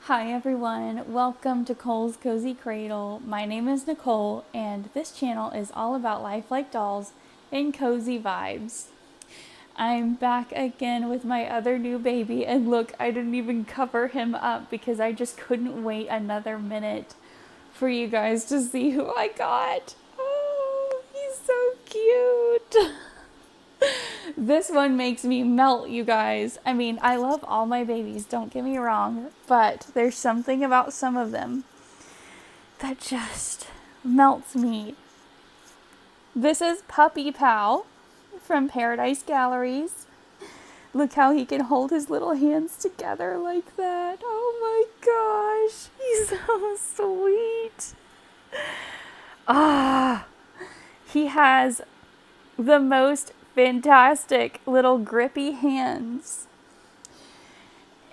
Hi everyone, welcome to Cole's Cozy Cradle. My name is Nicole, and this channel is all about lifelike dolls and cozy vibes. I'm back again with my other new baby, and look, I didn't even cover him up because I just couldn't wait another minute for you guys to see who I got. Oh, he's so cute. This one makes me melt, you guys. I mean, I love all my babies, don't get me wrong, but there's something about some of them that just melts me. This is Puppy Pal from Paradise Galleries. Look how he can hold his little hands together like that. Oh my gosh, he's so sweet. He has the most fantastic little grippy hands.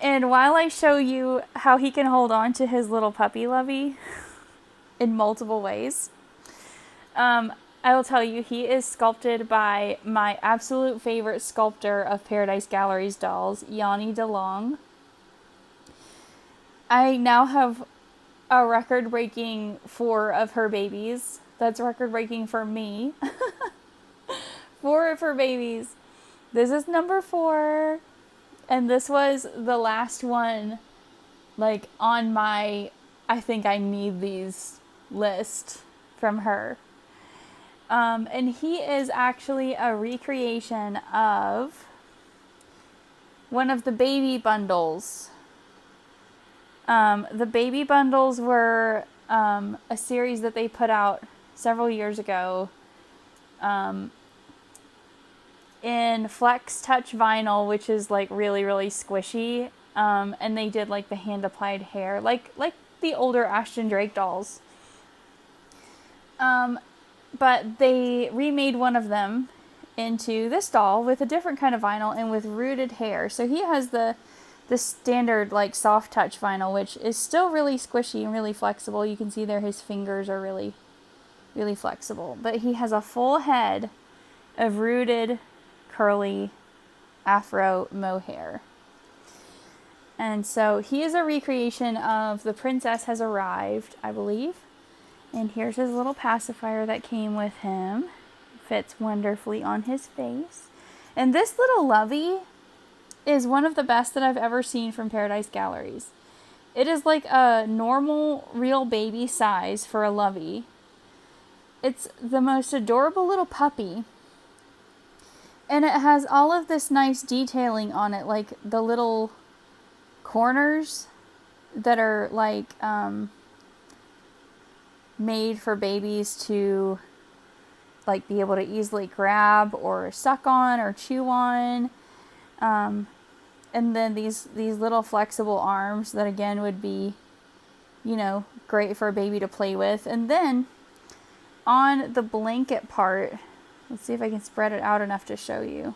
And while I show you how he can hold on to his little puppy lovey in multiple ways, I will tell you he is sculpted by my absolute favorite sculptor of Paradise Galleries dolls, Yanni DeLong. I now have a record-breaking 4 of her babies. That's record-breaking for me. 4 of her babies. This is number 4. And this was the last one, like, on my I think I need these list from her. And he is actually a recreation of one of the baby bundles. The baby bundles were a series that they put out several years ago in Flex Touch vinyl, which is like really, really squishy. And they did like the hand applied hair, like the older Ashton Drake dolls. But they remade one of them into this doll with a different kind of vinyl and with rooted hair. So he has the standard like soft touch vinyl, which is still really squishy and really flexible. You can see there his fingers are really, really flexible. But he has a full head of rooted, curly, afro mohair. And so he is a recreation of The Princess Has Arrived, I believe. And here's his little pacifier that came with him. Fits wonderfully on his face. And this little lovey is one of the best that I've ever seen from Paradise Galleries. It is like a normal, real baby size for a lovey. It's the most adorable little puppy. And it has all of this nice detailing on it, like the little corners that are like made for babies to like be able to easily grab or suck on or chew on. And then these little flexible arms that again would be, you know, great for a baby to play with. And then on the blanket part, let's see if I can spread it out enough to show you.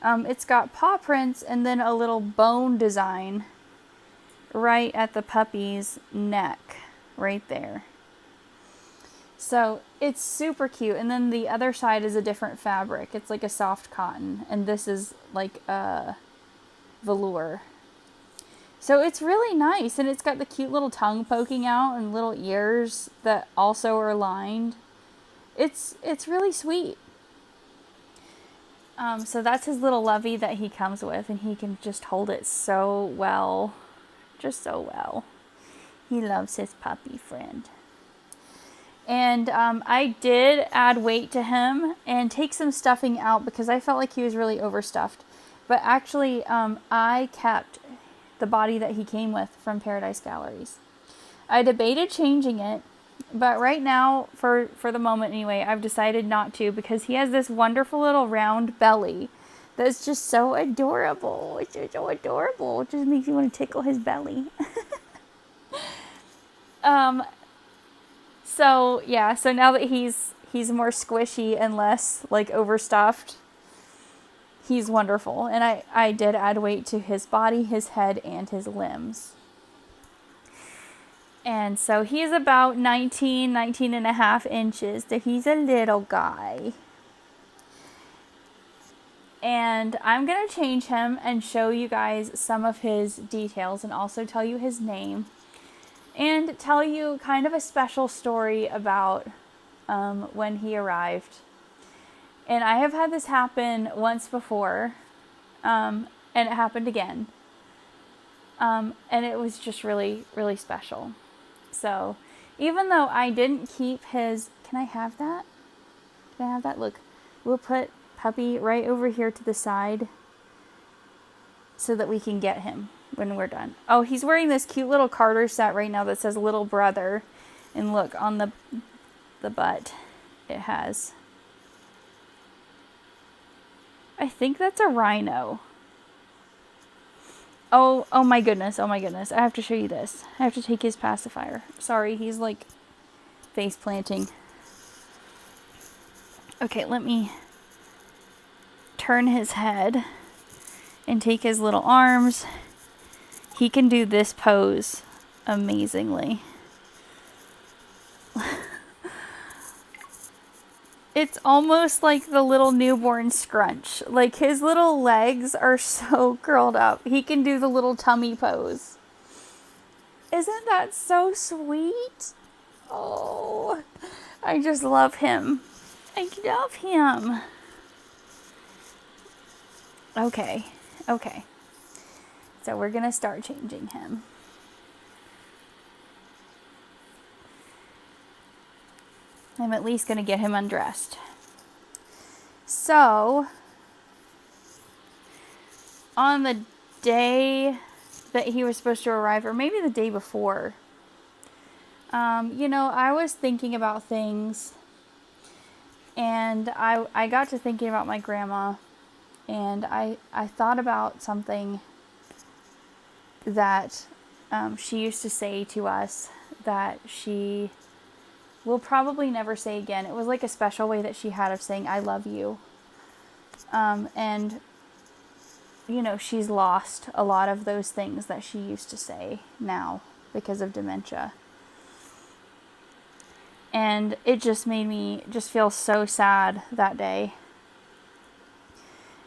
It's got paw prints and then a little bone design right at the puppy's neck, right there. So it's super cute. And then the other side is a different fabric. It's like a soft cotton, and this is like a velour. So it's really nice, and it's got the cute little tongue poking out and little ears that also are lined. It's really sweet. So that's his little lovey that he comes with, and he can just hold it so well. Just so well. He loves his puppy friend. And I did add weight to him and take some stuffing out because I felt like he was really overstuffed. But actually, I kept the body that he came with from Paradise Galleries. I debated changing it, but right now, for the moment anyway, I've decided not to because he has this wonderful little round belly that's just so adorable. It's just so adorable. It just makes you want to tickle his belly. So yeah, so now that he's more squishy and less like overstuffed, he's wonderful. And I did add weight to his body, his head, and his limbs. And so he's about 19 and a half inches. So he's a little guy. And I'm going to change him and show you guys some of his details and also tell you his name and tell you kind of a special story about when he arrived. And I have had this happen once before, and it happened again. And it was just really, really special. So even though I didn't keep his, can I have that? Can I have that? Look, we'll put Puppy right over here to the side so that we can get him when we're done. Oh, he's wearing this cute little Carter set right now that says little brother. And look, on the butt, it has, I think that's a rhino. Oh my goodness, oh my goodness. I have to show you this. I have to take his pacifier. Sorry, he's like face planting. Okay, let me turn his head and take his little arms. He can do this pose amazingly. It's almost like the little newborn scrunch. Like his little legs are so curled up. He can do the little tummy pose. Isn't that so sweet? Oh, I just love him. I love him. Okay. So we're gonna start changing him. I'm at least gonna get him undressed. So, on the day that he was supposed to arrive, or maybe the day before, I was thinking about things, and I got to thinking about my grandma, and I thought about something that she used to say to us that she will probably never say again. It was like a special way that she had of saying, I love you. And, she's lost a lot of those things that she used to say now because of dementia. And it just made me just feel so sad that day.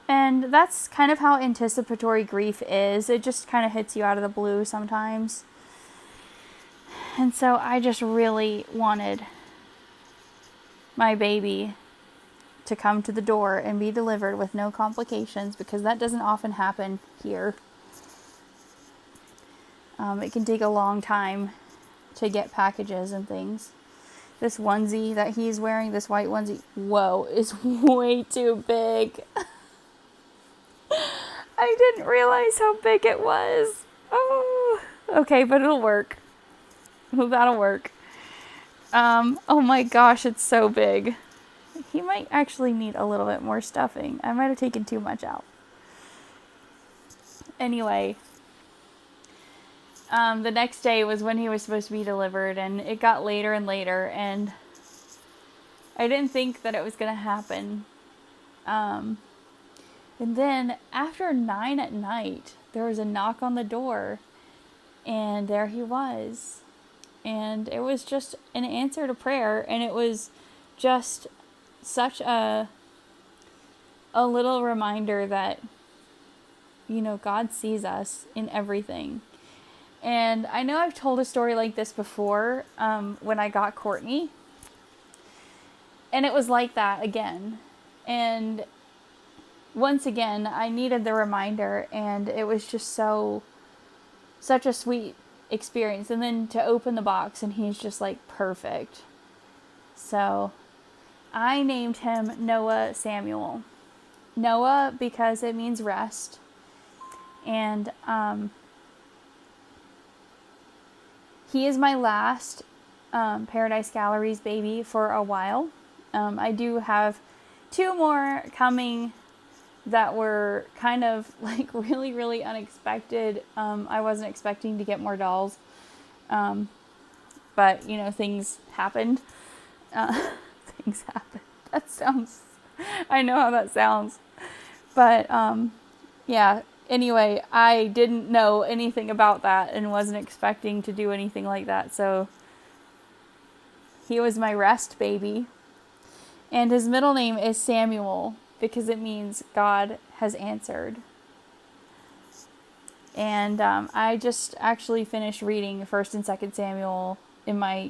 And that's kind of how anticipatory grief is. It just kind of hits you out of the blue sometimes. And so I just really wanted my baby to come to the door and be delivered with no complications, because that doesn't often happen here. It can take a long time to get packages and things. This onesie that he's wearing, this white onesie, whoa, is way too big. I didn't realize how big it was. Oh, okay, but it'll work. That'll work. Oh my gosh, it's so big. He might actually need a little bit more stuffing. I might have taken too much out. Anyway, the next day was when he was supposed to be delivered, and it got later and later, and I didn't think that it was going to happen. And then after 9 at night, there was a knock on the door, and there he was. And it was just an answer to prayer, and it was just such a little reminder that, God sees us in everything. And I know I've told a story like this before, when I got Courtney, and it was like that again. And once again, I needed the reminder, and it was just such a sweet experience. And then to open the box, and he's just like perfect. So I named him Noah Samuel. Noah because it means rest. And he is my last Paradise Galleries baby for a while. I do have 2 more coming that were kind of like really, really unexpected. I wasn't expecting to get more dolls. But, things happened. Things happened. I know how that sounds. But, yeah. Anyway, I didn't know anything about that and wasn't expecting to do anything like that. So, he was my rest baby. And his middle name is Samuel. because it means God has answered. And I just actually finished reading 1st and 2nd Samuel in my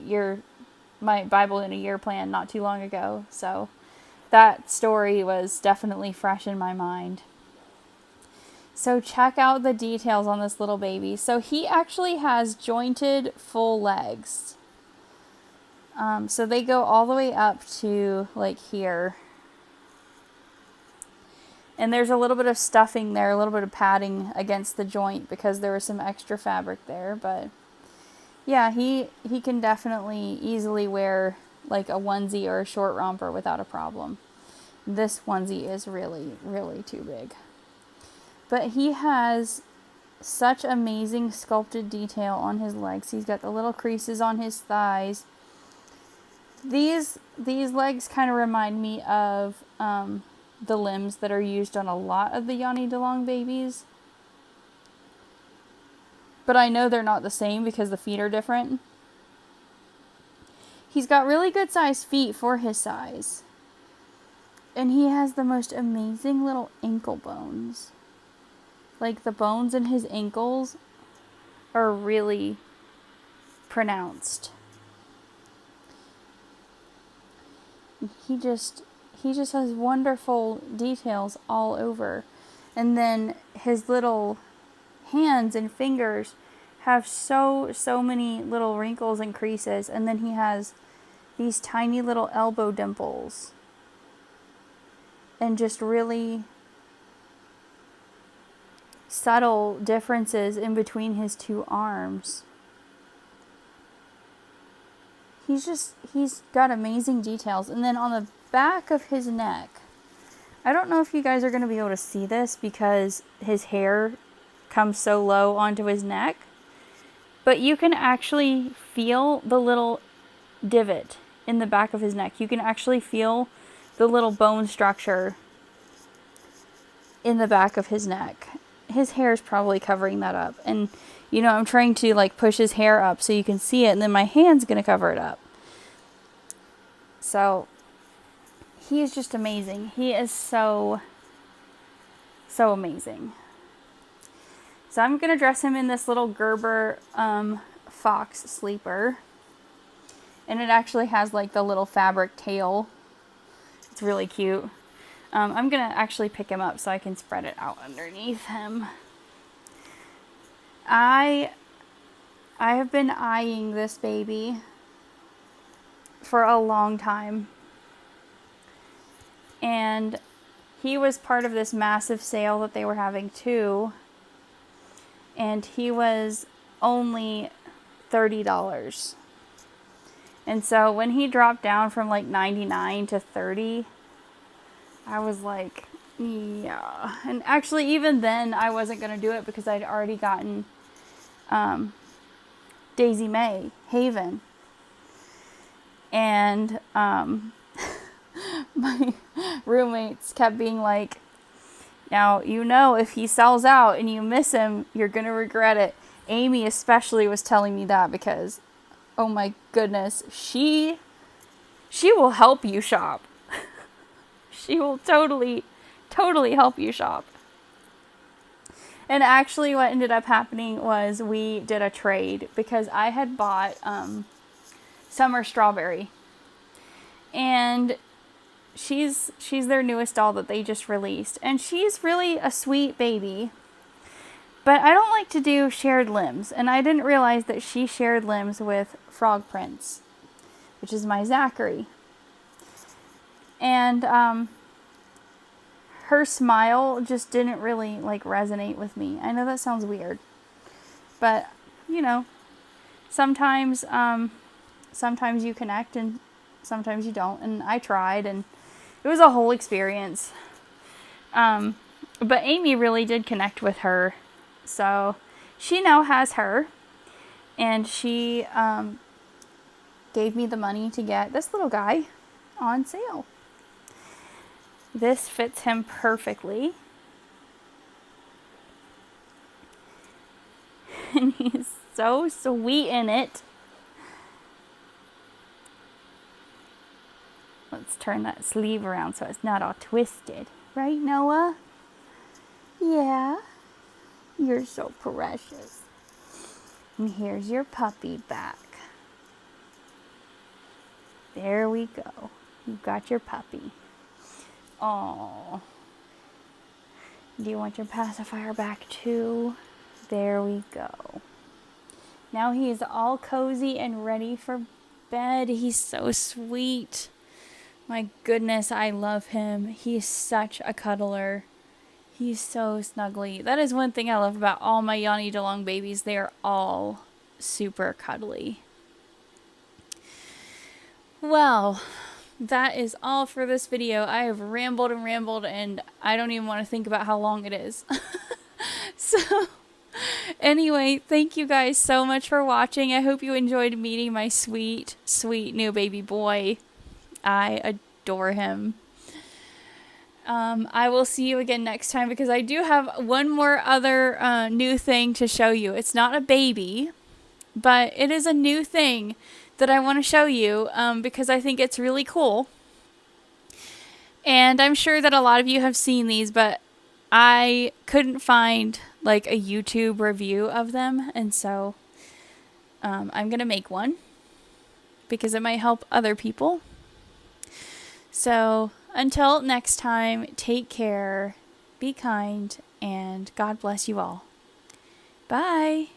Bible in a year plan not too long ago. So that story was definitely fresh in my mind. So check out the details on this little baby. So he actually has jointed full legs. So they go all the way up to like here. And there's a little bit of stuffing there, a little bit of padding against the joint because there was some extra fabric there. But yeah, he can definitely easily wear like a onesie or a short romper without a problem. This onesie is really, really too big. But he has such amazing sculpted detail on his legs. He's got the little creases on his thighs. These legs kind of remind me of the limbs that are used on a lot of the Yanni DeLong babies. But I know they're not the same because the feet are different. He's got really good sized feet for his size. And he has the most amazing little ankle bones. Like the bones in his ankles are really pronounced. He just has wonderful details all over. And then his little hands and fingers have so many little wrinkles and creases. And then he has these tiny little elbow dimples. And just really subtle differences in between his two arms. He's got amazing details. And then on the back of his neck, I don't know if you guys are going to be able to see this because his hair comes so low onto his neck, but you can actually feel the little divot in the back of his neck. You can actually feel the little bone structure in the back of his neck. His hair is probably covering that up. And, you know, I'm trying to like push his hair up so you can see it. And then my hand's going to cover it up. So he is just amazing. He is so amazing. So I'm going to dress him in this little Gerber fox sleeper. And it actually has like the little fabric tail. It's really cute. I'm going to actually pick him up so I can spread it out underneath him. I have been eyeing this baby for a long time. And he was part of this massive sale that they were having too. And he was only $30. And so when he dropped down from like 99 to 30, I was like, yeah. And actually even then I wasn't going to do it because I'd already gotten Daisy May, Haven. And my roommates kept being like, now, you know, if he sells out and you miss him, you're going to regret it. Amy especially was telling me that because, oh my goodness, she will help you shop. She will totally help you shop. And actually what ended up happening was we did a trade because I had bought Summer Strawberry. And she's their newest doll that they just released. And she's really a sweet baby. But I don't like to do shared limbs. And I didn't realize that she shared limbs with Frog Prince, which is my Zachary. And her smile just didn't really like resonate with me. I know that sounds weird. But, you know, sometimes you connect and sometimes you don't. And I tried and it was a whole experience. But Amy really did connect with her. So she now has her. And she gave me the money to get this little guy on sale. This fits him perfectly. And he's so sweet in it. Let's turn that sleeve around so it's not all twisted. Right, Noah? Yeah. You're so precious. And here's your puppy back. There we go. You've got your puppy. Oh. Do you want your pacifier back too? There we go. Now he is all cozy and ready for bed. He's so sweet. My goodness, I love him. He's such a cuddler. He's so snuggly. That is one thing I love about all my Yanni DeLong babies. They are all super cuddly. Well, that is all for this video. I have rambled and rambled, and I don't even want to think about how long it is. So, anyway, thank you guys so much for watching. I hope you enjoyed meeting my sweet, sweet new baby boy. I adore him. I will see you again next time because I do have one more other new thing to show you. It's not a baby, but it is a new thing that I want to show you because I think it's really cool. And I'm sure that a lot of you have seen these, but I couldn't find like a YouTube review of them. And so I'm going to make one because it might help other people. So until next time, take care, be kind, and God bless you all. Bye.